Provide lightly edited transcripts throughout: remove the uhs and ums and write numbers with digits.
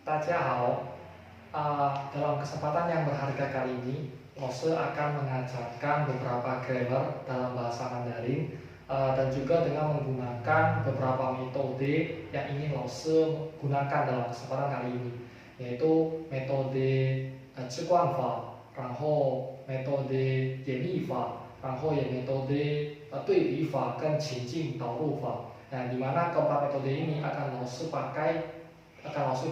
大家好, dalam kesempatan yang berharga kali ini, Lose akan mengajarkan beberapa grammar dalam bahasa Mandarin dan juga dengan menggunakan beberapa metode yang ingin Lose gunakan dalam kesempatan kali ini, yaitu metode 直观法, 然后 metode 演绎法, 然后也 metode 对比法跟情境导入法. Nah, di mana keempat metode ini akan Lose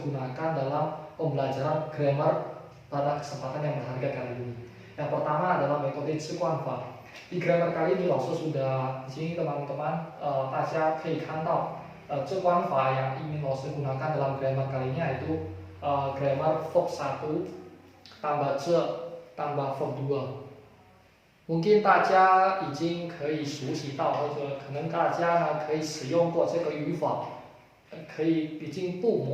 gunakan dalam pembelajaran grammar pada kesempatan yang berharga kali ini. Yang pertama adalah metode 直观法. Di grammar kali ini Lose sudah di sini teman-teman, 大家可以看到 直观法 yang ingin Lose gunakan dalam grammar kali ini yaitu grammar verb 1 tambah 这 tambah verb 2. Mungkin 大家已经可以熟悉到，或者可能大家呢可以使用过这个语法，可以已经不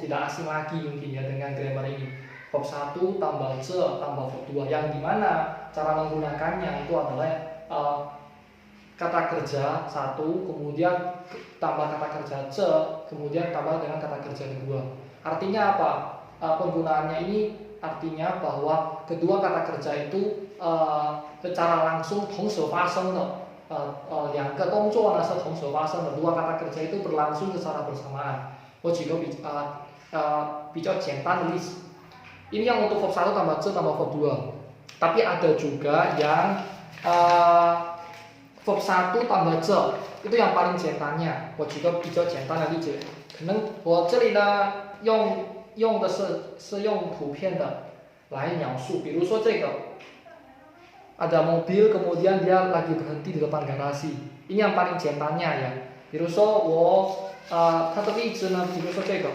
tidak asing lagi mungkin ya dengan grammar ini. Verb 1 tambah 这 tambah verb 2, yang dimana cara menggunakannya itu adalah kata kerja 1 kemudian tambah kata kerja 这 kemudian tambah dengan kata kerja kedua. Artinya apa? Penggunaannya ini artinya bahwa kedua kata kerja itu secara langsung 同时发生的，两个动作呢是同时发生的， dua kata kerja itu berlangsung secara bersamaan. 我举个比较简单的例子， ini yang untuk verb 1 tambah 这 tambah verb 2. Tapi ada juga yang verb 1 tambah 这 itu yang paling 简单nya. 我举个比较简单的例子， 可能我这里呢用的是用图片的来描述， 比如说这个 ada mobil kemudian dia lagi berhenti di depan garasi. Ini yang paling 简单nya ya. 比如说它的例子呢，比如说这个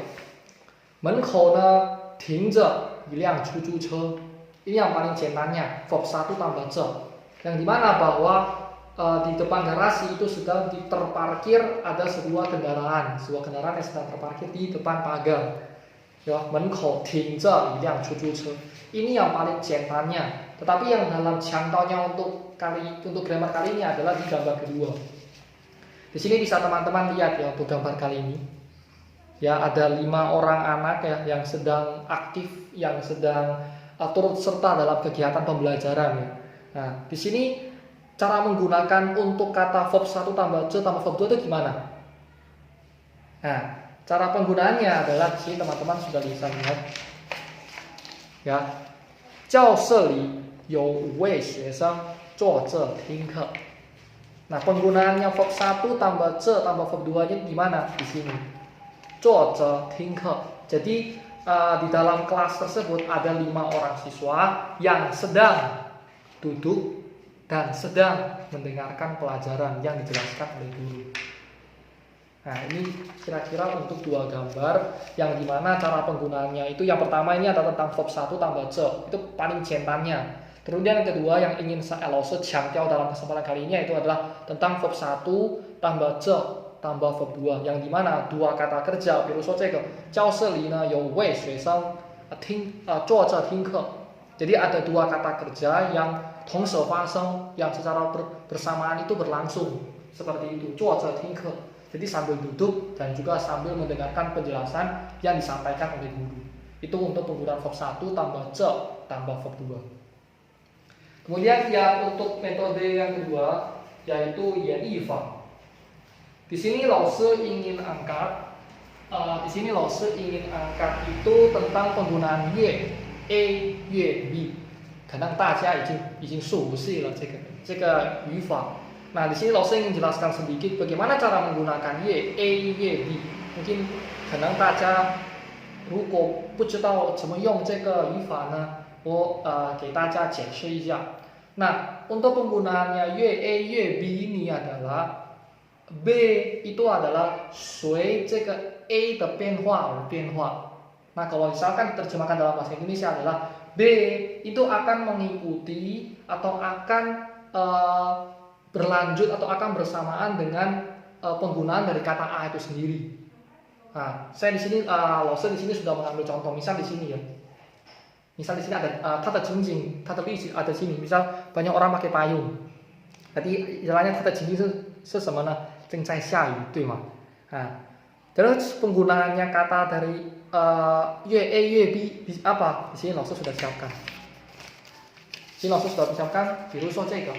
门口呢停着一辆出租车. Ini yang paling 简单nya, verb 1 tambah 这, yang dimana bahwa di depan garasi itu sedang terparkir ada sebuah kendaraan yang sedang terparkir di depan pagar. Ya, 门口停着一辆出租车. Ini yang paling 简单nya. Tetapi yang dalam contohnya untuk grammar kali ini adalah di gambar kedua. Di sini bisa teman-teman lihat ya untuk gambar kali ini. Ya, ada 5 orang anak ya yang sedang aktif, yang sedang turut serta dalam kegiatan pembelajaran ya. Nah, di sini cara menggunakan untuk kata verb 1 tambah 这 tambah verb 2 itu gimana? Nah, cara penggunaannya adalah di sini teman-teman sudah bisa lihat. Ya. 教室里有5位学生坐着听课. Nah, penggunaannya verb 1 tambah 这 tambah verb 2 nya gimana? Di sini. 坐着听课. Jadi di dalam kelas tersebut ada 5 orang siswa yang sedang duduk dan sedang mendengarkan pelajaran yang dijelaskan oleh guru. Nah, ini kira-kira untuk 2 gambar yang dimana cara penggunaannya itu yang pertama ini adalah tentang verb 1 tambah 这, itu paling 简单nya. Kemudian yang kedua yang ingin saya Lose强调dalam kesempatan kali ini itu adalah tentang verb 1 tambah 这 tambah verb 2, yang dimana 2 kata kerja, 比如说这个教室里呢有5位学生坐着听课. Jadi ada 2 kata kerja yang 同时发生, yang secara bersamaan itu berlangsung seperti itu, 坐着听课. Jadi sambil duduk dan juga sambil mendengarkan penjelasan yang disampaikan oleh guru. Itu untuk penggunaan verb 1 tambah 这 tambah verb 2. Kemudian yang untuk metode yang kedua yaitu 演绎法. Di sini Lose ingin angkat itu tentang penggunaan 乐 A 乐 B. 可能大家已经熟悉了这个语法. Nah, di sini Lose ingin jelaskan sedikit bagaimana cara menggunakan 乐 A 乐 B. Mungkin 可能大家如果不知道怎么用这个语法呢，我给大家解释一下. Nah, untuk penggunaannya 乐 A 乐 B ini adalah B itu adalah 随这个 A 的变化而变化. Nah, kalau misalkan diterjemahkan dalam bahasa Indonesia adalah B itu akan mengikuti atau akan berlanjut atau akan bersamaan dengan penggunaan dari kata A itu sendiri. Nah, saya di sini Lose di sini sudah mengambil contoh. Misal di sini ya. Misal di sini ada 它的情景, 它的例子 ada di sini. Misal banyak orang pakai payung. Jadi istilahnya 它的情景是什么呢? 正在下雨, 对吗? Nah, Terus penggunaannya kata dari yue a yue b apa? Di sini langsung sudah siapkan. Di sini langsung sudah siapkan. 比如说这个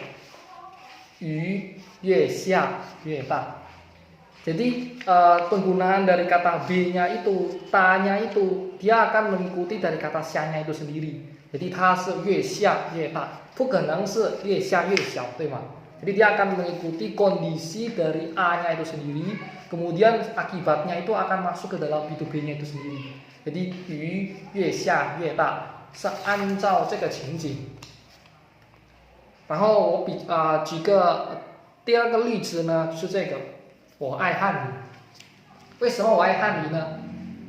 鱼越下越大. Jadi penggunaan dari kata b-nya itu, ta-nya itu dia akan mengikuti dari kata xiang-nya itu sendiri. Jadi 它是越下越大，不可能是越下越小，对吗？ Jadi dia akan mengikuti kondisi dari A-nya itu sendiri, kemudian akibatnya itu akan masuk ke dalam itu B-nya itu sendiri. Jadi 鱼越下越大是按照这个情景。然后我举个第二个例子呢，就是这个，我爱汉语。为什么我爱汉语呢？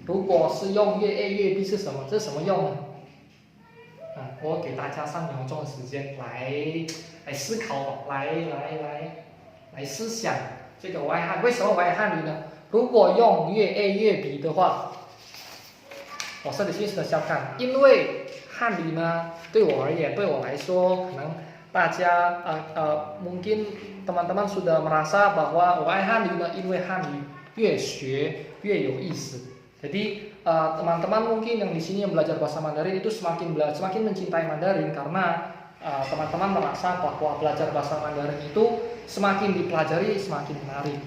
如果是用粤 A 粤 B 是什么？这是什么用呢？我给大家3秒钟的时间来思考，来思想这个我爱汉语。为什么我爱汉语呢？如果用粤 A 粤 B 的话，我这里先的小看，因为汉语呢，对我而言，对我来说，可能大家mungkin teman-teman sudah merasa bahwa 我爱汉语呢，因为汉语越学越有意思。Jadi teman-teman mungkin yang di sini yang belajar bahasa Mandarin itu semakin mencintai Mandarin karena teman-teman merasa bahwa belajar bahasa Mandarin itu semakin dipelajari semakin menarik.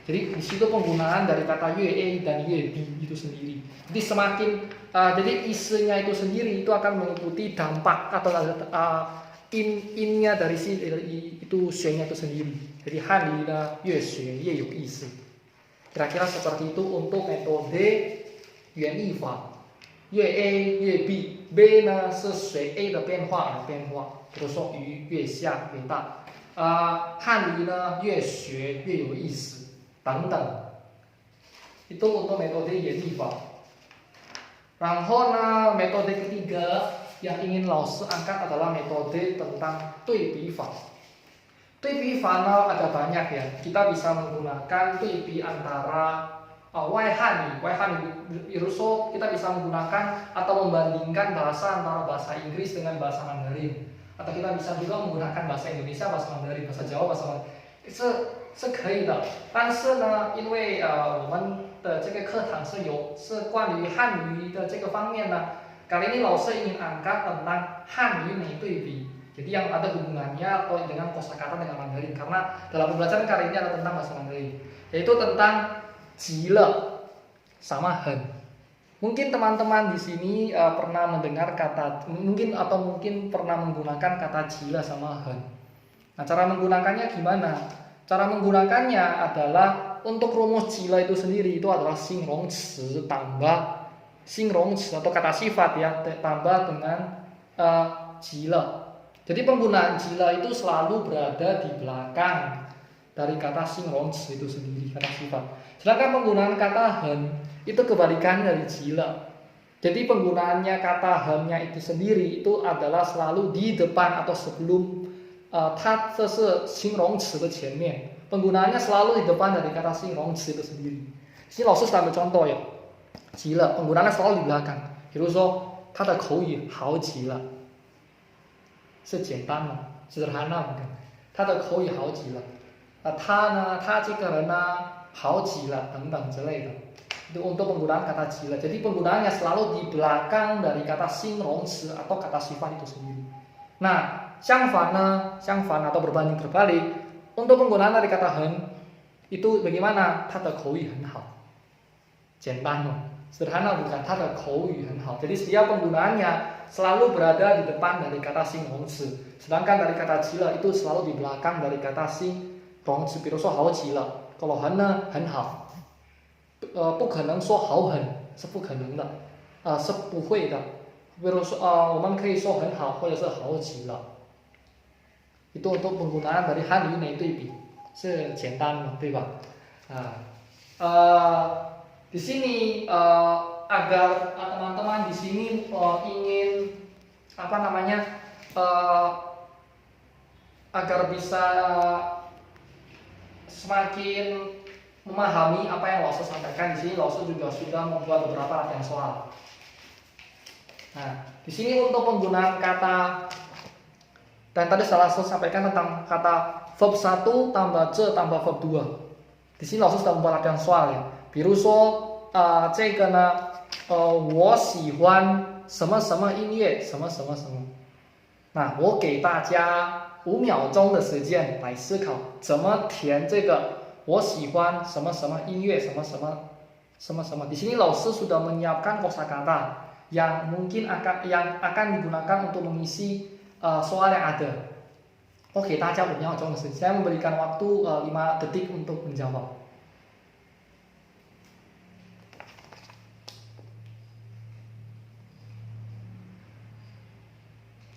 Jadi di situ penggunaan dari kata yue a dan yue b itu sendiri. Jadi jadi isinya itu sendiri itu akan mengikuti dampak atau innya dari itu xuan-nya itu sendiri. Jadi hanyu呢越学越有意思. Kira-kira seperti itu untuk metode 原译法，越 A 越 B，B 呢是随 A 的变化而变化，比如说鱼越下越大，汉语呢越学越有意思等等。Itu untuk metode 原译法。然后呢，metode ketiga yang ingin 老师 angkat adalah metode tentang 对比法。对比法呢ada banyak ya. Kita bisa menggunakan 对比 antara 外汉语，比如说 kita bisa menggunakan atau membandingkan bahasa antara bahasa Inggris dengan bahasa Mandarin, atau kita bisa juga menggunakan bahasa Indonesia, bahasa Mandarin, bahasa Jawa, bahasa Mandarin， 是可以的。但是呢，因为我们的这个课堂是关于汉语的这个方面呢， kali ini 老师 ingin angkat tentang 汉语美对比。 Jadi yang ada hubungannya atau dengan kosakata dengan Mandarin, karena dalam pembelajaran kali ini ada tentang bahasa Mandarin, yaitu tentang 急了 sama hen. Mungkin teman-teman di sini pernah mendengar kata mungkin pernah menggunakan kata 急了 sama hen. Nah, cara menggunakannya gimana? Cara menggunakannya adalah untuk rumus 急了 itu sendiri itu adalah 形容词 tambah 形容词 atau kata sifat ya tambah dengan 急了. Jadi penggunaan 急了 itu selalu berada di belakang dari kata 形容词 itu sendiri, kata sifat. Sedangkan penggunaan kata hen itu kebalikan dari 急了. Jadi penggunaannya kata hen-nya itu sendiri itu adalah selalu di depan atau sebelum 它这是形容词的前面. Penggunaannya selalu di depan dari kata 形容词 itu sendiri. Sini 老师 ambil contoh ya. 急了 penggunaannya selalu di belakang. 比如说他的口语好极了. 是简单吗？ sederhana bukan? 他的口语好极了。他这个人呢好极了等等之类的。Itu untuk penggunaan kata 急了. Jadi penggunaannya selalu di belakang dari kata 形容词 atau kata sifat itu sendiri. Nah, 相反atau berbanding terbalik, untuk penggunaan dari kata hen itu bagaimana? 他的口语很好。简单吗？ sederhana bukan? 他的口语很好。 Jadi setiap penggunaannya selalu berada di depan dari kata 形容词， sedangkan dari kata 急了 itu selalu di belakang dari kata 形容词。 比如说好极了， kalau hen 呢很好， 不可能说好很， 是不可能的， 是不会的。 比如说我们可以说很好，或者是好极了。 Itu untuk penggunaan dari han yu nei对比， 是简单的，对吧？ di sini agar teman-teman di sini ingin agar bisa semakin memahami apa yang Lause sampaikan. Di sini Lause juga sudah membuat beberapa latihan soal. Nah, di sini untuk penggunaan kata, dan tadi Lause sampaikan tentang kata verb 1 tambah 这 tambah verb 2. Di sini Lause sudah membuat latihan soal ya. 比如说这个呢，我喜欢什么什么音乐，什么什么什么。那我给大家5秒钟的时间来思考怎么填这个我喜欢什么什么音乐，什么什么什么什么。Di sini Laosu sudah menyiapkan kosakata yang akan digunakan untuk mengisi soal yang ada. Oke, 大家5秒钟的时间， saya memberikan waktu 5 detik untuk menjawab.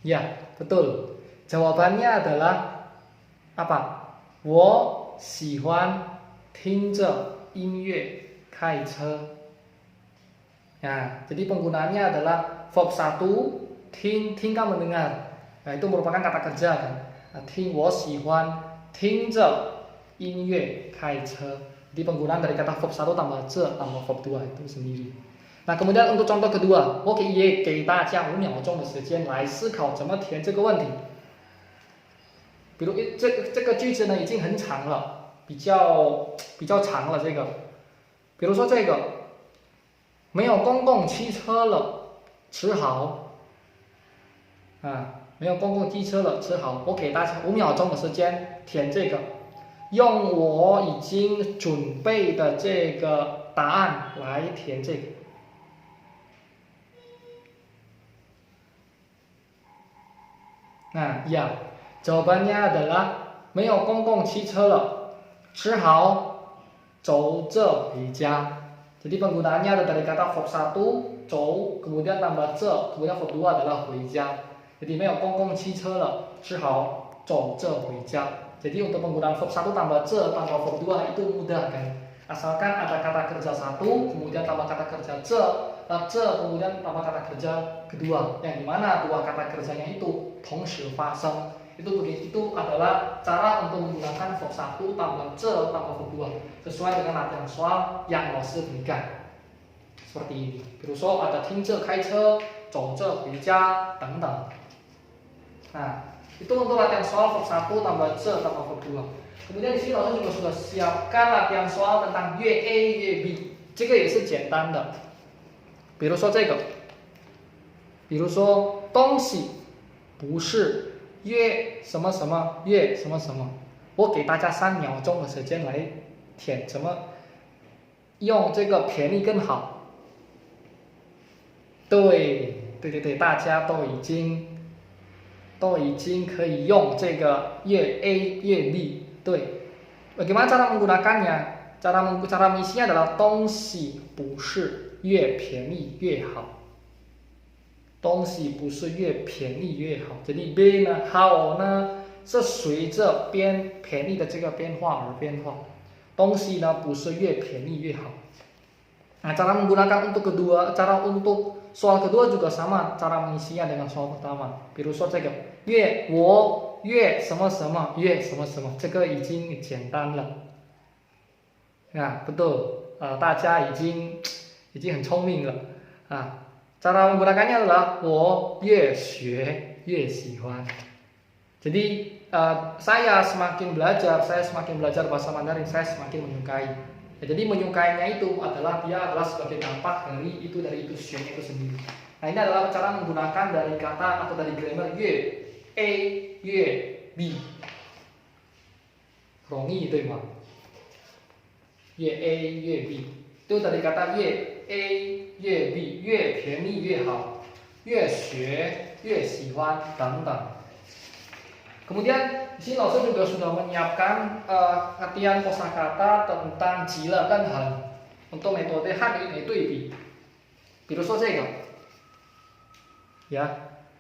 Ya, betul. Jawabannya adalah apa? 我喜欢听着音乐开车. Nah, jadi penggunaannya adalah verb 1,听kan mendengar. Nah, itu merupakan kata kerja kan. Nah, 听我喜欢听着音乐开车. Jadi penggunaan dari kata verb 1 tambah 这 tambah verb 2 itu sendiri. Nah, kemudian untuk contoh kedua, 我也给大家5秒钟的时间来思考怎么填这个问题。比如这个句子呢已经很长了，比较长了这个。比如说这个，没有公共汽车了，只好没有公共汽车了，只好。我给大家5秒钟的时间填这个，用我已经准备的这个答案来填这个。Nah, ya, jawabannya adalah 没有公共汽车了，只好走着回家. Jadi penggunaannya ada dari kata verb 1 走 kemudian tambah 这 kemudian verb 2 adalah 回家. Jadi 没有公共汽车了，只好走着回家. Jadi untuk penggunaan verb 1 tambah 这 tambah verb 2 itu mudah kan. Asalkan ada kata kerja 1 kemudian tambah kata kerja 这 kemudian tambah kata kerja kedua, yang dimana dua kata kerjanya itu 同时发生. Itu adalah cara untuk menggunakan verb 1 tambah 这 tambah verb 2 sesuai dengan latihan soal yang laosư berikan. Seperti ini. 比如说 ada 听着开车，走着回家等等. Nah, itu untuk latihan soal verb 1 tambah 这 tambah verb 2. Kemudian di sini laosư juga sudah siapkan latihan soal tentang 粤 A 粤 B. 这个也是简单的。比如说这个，比如说东西不是越什么什么越什么什么。我给大家3秒钟的时间来填，怎么用这个便宜更好。对，大家都已经可以用这个越 A 越 B. 对， bagaimana cara menggunakannya? Cara mengisinya adalah 东西不是越便宜越好，东西不是越便宜越好。Jadi B 呢，好呢是随着便宜的这个变化而变化，东西呢不是越便宜越好。Nah, cara menggunakan untuk soal kedua juga sama cara mengisinya dengan soal pertama. 比如说这个越我越什么什么越什么什么，这个已经简单了。Nah, betul. 大家已经很聪明了啊。Cara menggunakannya adalah 我越学越喜欢. Jadi saya semakin belajar bahasa Mandarin, saya semakin menyukai. Ya, jadi menyukainya itu adalah dia adalah sebagai dampak dari itu学itu sendiri. Nah, ini adalah cara menggunakan dari kata atau dari grammar 越 A 越 B. 容易对吗？越 A 越 B. Itu dari kata 越 A 越 B, 越便宜越好，越学越喜欢等等. Kemudian di sini laosư juga sudah menyiapkan latihan kosakata tentang 急了跟很 untuk metode 汉语的对比. 比如说这个, ya.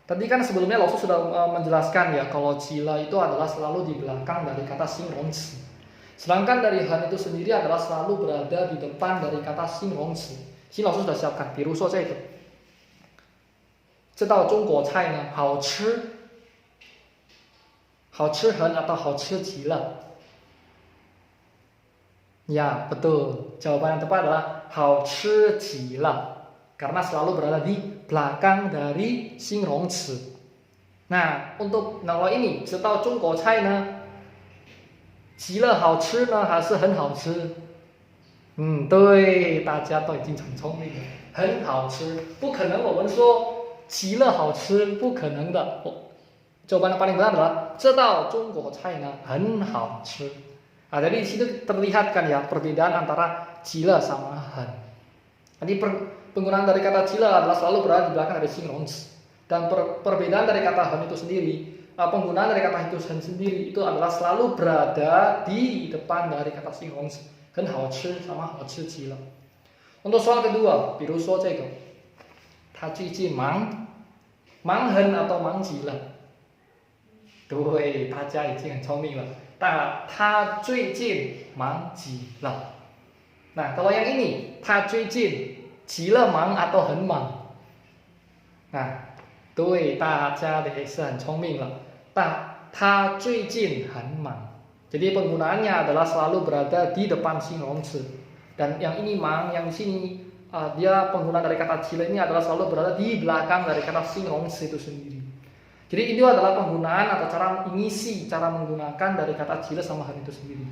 Tadi kan sebelumnya laosư sudah menjelaskan ya kalau 急了 itu adalah selalu di belakang dari kata 形容词. Sedangkan dari 很 itu sendiri adalah selalu berada di depan dari kata 形容词. Sini laosư sudah siapkan. 比如说这个, 这道中国菜呢好吃很 atau 好吃极了. Ya, betul. Jawaban yang tepat adalah 好吃极了. Karena selalu berada di belakang dari 形容词. Nah, untuk kalau ini 这道中国菜呢极了好吃呢还是很好吃?对，大家都已经很聪明了，很好吃，不可能我们说极乐好吃，不可能的。Jawaban yang paling benar adalah 这道中国菜呢很好吃. Jadi di situ terlihat kan ya perbedaan antara gila sama hen. Jadi penggunaan dari kata gila adalah selalu berada di belakang dari形容词. Dan perbedaan dari kata hen itu sendiri, penggunaan dari kata itu sendiri itu adalah selalu berada di depan dari kata 形容词. 很好吃 sama 好吃极了. Untuk soal kedua, 比如说这个，他最近忙很 atau 忙极了。对，大家已经很聪明了。他最近忙极了。Nah, kalau yang ini, 他最近极了忙 atau 很忙。Nah, 对，大家也是很聪明了。他最近很忙。Jadi penggunaannya adalah selalu berada di depan 形容词. Dan yang ini mang, yang sini dia penggunaan dari kata gila ini adalah selalu berada di belakang dari kata 形容词 itu sendiri. Jadi itu adalah penggunaan atau cara mengisi, cara menggunakan dari kata gila sama hen itu sendiri.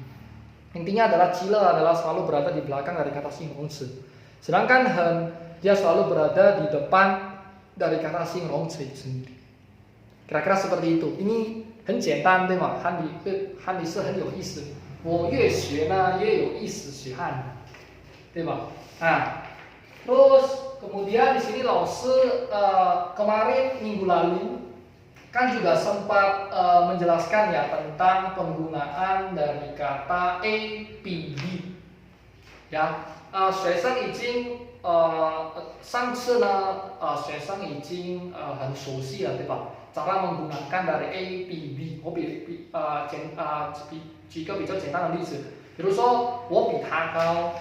Intinya adalah gila adalah selalu berada di belakang dari kata 形容词. Sedangkan hen dia selalu berada di depan dari kata 形容词 itu sendiri. Kira-kira seperti itu. Ini 很简单，对吗？汉语是很有意思，我越学呢越有意思学汉语，对吧？Terus kemudian di sini 老师kemarin minggu lalu kan juga sempat menjelaskan ya tentang penggunaan dari kata A, B, B. 呀，学生已经上次呢学生已经很熟悉了，对吧？ cara menggunakan dari A, B, B. 我举个比较简单的例子，比如说我比他高，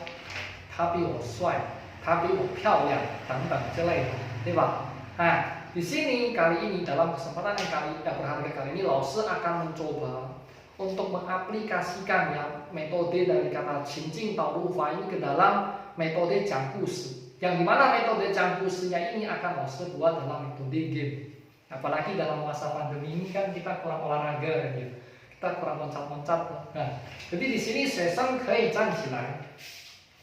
他比我帅，他比我漂亮等等之类的，对吧？di sini kali ini dalam kesempatan yang berharga kali ini, 老师 akan mencoba untuk mengaplikasikan ya metode dari kata 情境导入法 ini ke dalam metode 讲故事, yang dimana metode 讲故事nya ini akan 老师 buat dalam metode game. Apalagi dalam masa pandemi ini kan kita kurang olahraga ya, kita kurang loncat-loncat. Nah, jadi di sini 学生可以站起来,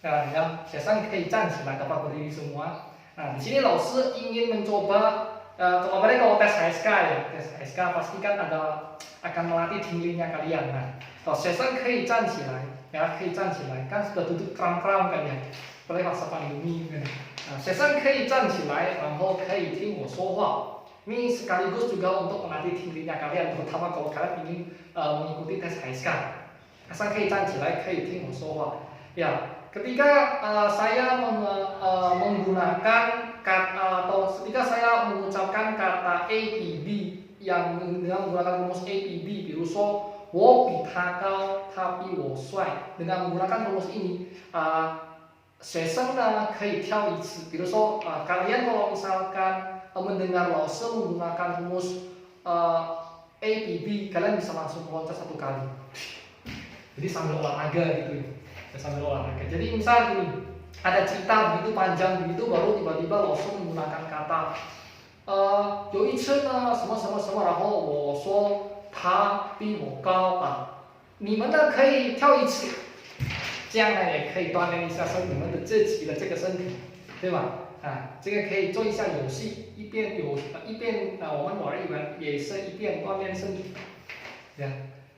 ya 学生可以站起来 dapat berdiri semua. Nah, di sini 老师 ingin mencoba kemarin kalau tes HSK ya, tes HSK pasti kan akan melatih tingginya kalian. Nah, kalau 学生可以站起来, ya 可以站起来, kan sudah duduk kram-kram kan ya, apalagi masa pandemi kan. Nah, 学生可以站起来, 然后可以听我说话. Ini sekaligus juga untuk melatih tingginya kalian, terutama kalau kalian ingin mengikuti tes HSK. Asal 可以站起来, 可以听我说话. Ya, ketika saya menggunakan kata atau ketika saya mengucapkan kata A, B, B yang dengan menggunakan rumus A, B, B, 比如说我比他高，他比我帅, dengan menggunakan rumus ini, 学生呢可以跳一次. 比如说kalian kalau misalkan mendengar 老师 menggunakan rumus A, B, B, kalian bisa langsung meloncat satu kali. Jadi sambil olahraga gitu ya. Sambil olahraga. Jadi misal gini, ada cerita begitu panjang begitu baru tiba-tiba 老师 menggunakan kata 有一次呢什么什么什么，然后我说他比我高啊，你们呢可以跳一次，这样呢也可以锻炼一下你们的自己的这个身体，对吧？这个可以做一下游戏，一边我们玩一玩，也是一边锻炼身体。Ya,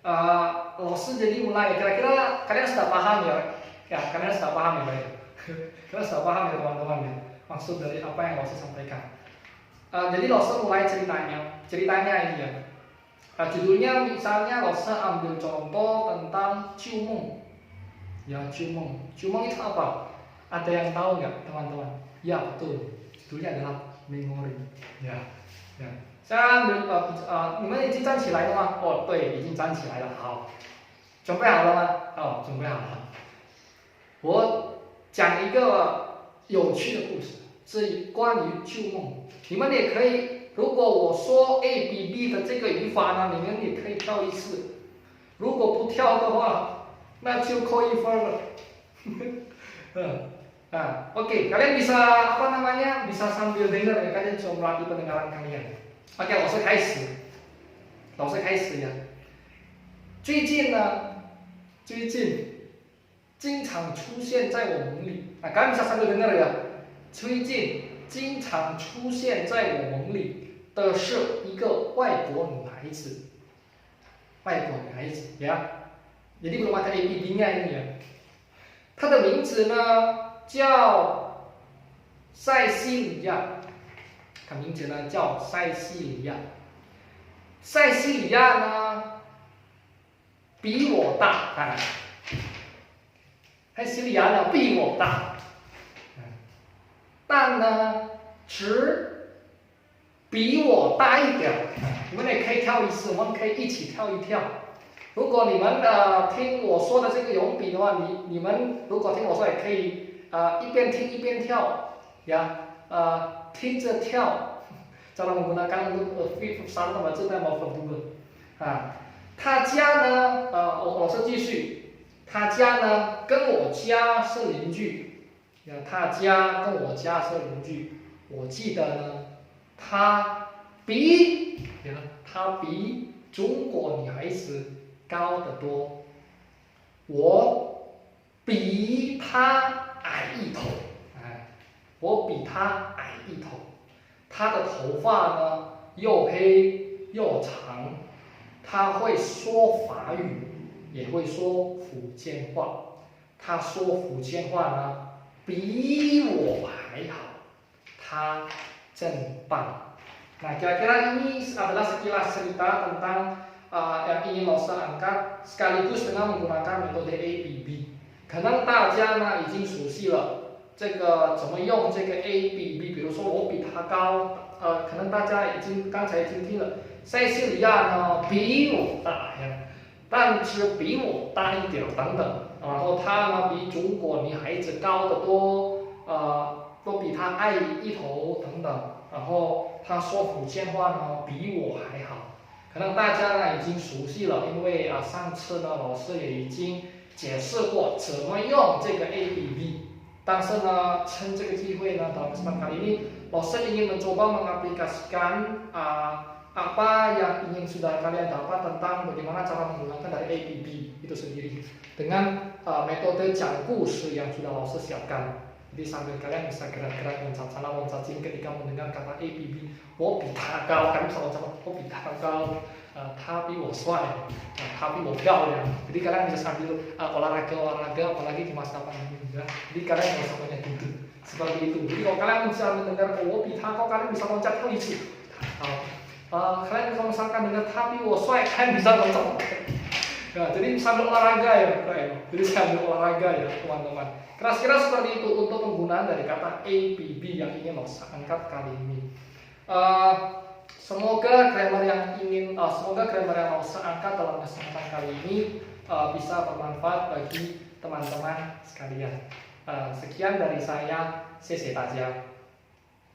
老师 jadi mulai, kira-kira kalian sudah paham ya? Ya, kalian sudah paham ya, baik. Kalian sudah paham ya teman-teman ya, maksud dari apa yang 老师 sampaikan. Jadi 老师 mulai ceritanya ini ya. Judulnya misalnya 老师 ambil contoh tentang 旧梦. Ya, 旧梦. 旧梦 itu apa? Ada yang tahu nggak teman-teman? Ya betul, judulnya adalah memori. Ya. Saya ambil, 你们已经站起来了吗？哦，对，已经站起来了。好，准备好了吗？哦，准备好了。我讲一个有趣的故事，是关于旧梦。你们也可以，如果我说 A B B 的这个语法呢，你们也可以跳一次。如果不跳的话，那就扣1分了。Oke, kalian bisa apa namanya? Bisa sambil dengar ya, kalian coba melatih pendengaran kalian. Oke, 老师开始呀。最近经常出现在我梦里啊，kalian bisa sambil dengar ya。最近经常出现在我梦里的是一个外国女孩子，外国女孩子呀。Jadi belum ada APB-nya ini ya。她的名字呢叫塞西里亚，她名字呢叫塞西里亚。塞西里亚呢比我大，塞西里亚呢比我大，但呢只比我大一点。你们也可以跳一次，我们可以一起跳一跳。如果你们听我说的这个咏比的话，你们如果听我说也可以一边听一边跳呀，听着跳。Cara menggunakan untuk satu membaca dan maupun dua。他家呢，我是继续，他家呢跟我家是邻居，他家跟我家是邻居。我记得呢，他比中国女孩子高得多，我比她矮一头，我比她矮一头。他的头发呢又黑又长，他会说法语，也会说福建话。他说福建话呢比我还好，他真棒。Nah, kira-kira ini adalah sekilas cerita tentang yang ingin Lawson angkat sekaligus dengan menggunakan metode ABB。可能大家呢已经熟悉了。这个怎么用这个 ABB？ 比如说我比他高，可能大家刚才已经听了，塞西里亚呢比我大呀，但是比我大一点等等，然后他呢比中国女孩子高得多，都比她矮一头等等，然后他说福建话呢比我还好，可能大家呢已经熟悉了，因为上次呢老师也已经解释过怎么用这个 ABB。但是呢，趁这个机会呢，dalam kesempatan kali ini, Lawson ingin mencoba mengaplikasikan apa yang ingin sudah kalian dapat tentang bagaimana cara menggunakan dari ABB itu sendiri dengan metode 讲故事 yang sudah Lawson siapkan. Jadi sambil kalian bisa gerak-gerak loncat sana loncat sini ketika mendengar kata ABB. 我比他高，kalian bisa loncat, 我比他高，他比我帅，他比我漂亮。Jadi kalian bisa sambil olahraga apalagi di masa pandemi. Jadi kalian nggak usah banyak duduk seperti itu. Jadi kalau kalian bisa mendengar我比他高，kalian bisa loncat跳一次。kalian kalau misalkan dengar 他比我帅，kalian bisa loncat. Jadi sambil olahraga ya, jadi sambil olahraga ya teman-teman. Kira-kira seperti itu untuk penggunaan dari kata ABB yang ingin Lawson angkat kali ini. Semoga grammar yang Lawson angkat dalam kesempatan kali ini bisa bermanfaat bagi teman-teman sekalian. Sekian dari saya, 谢谢大家。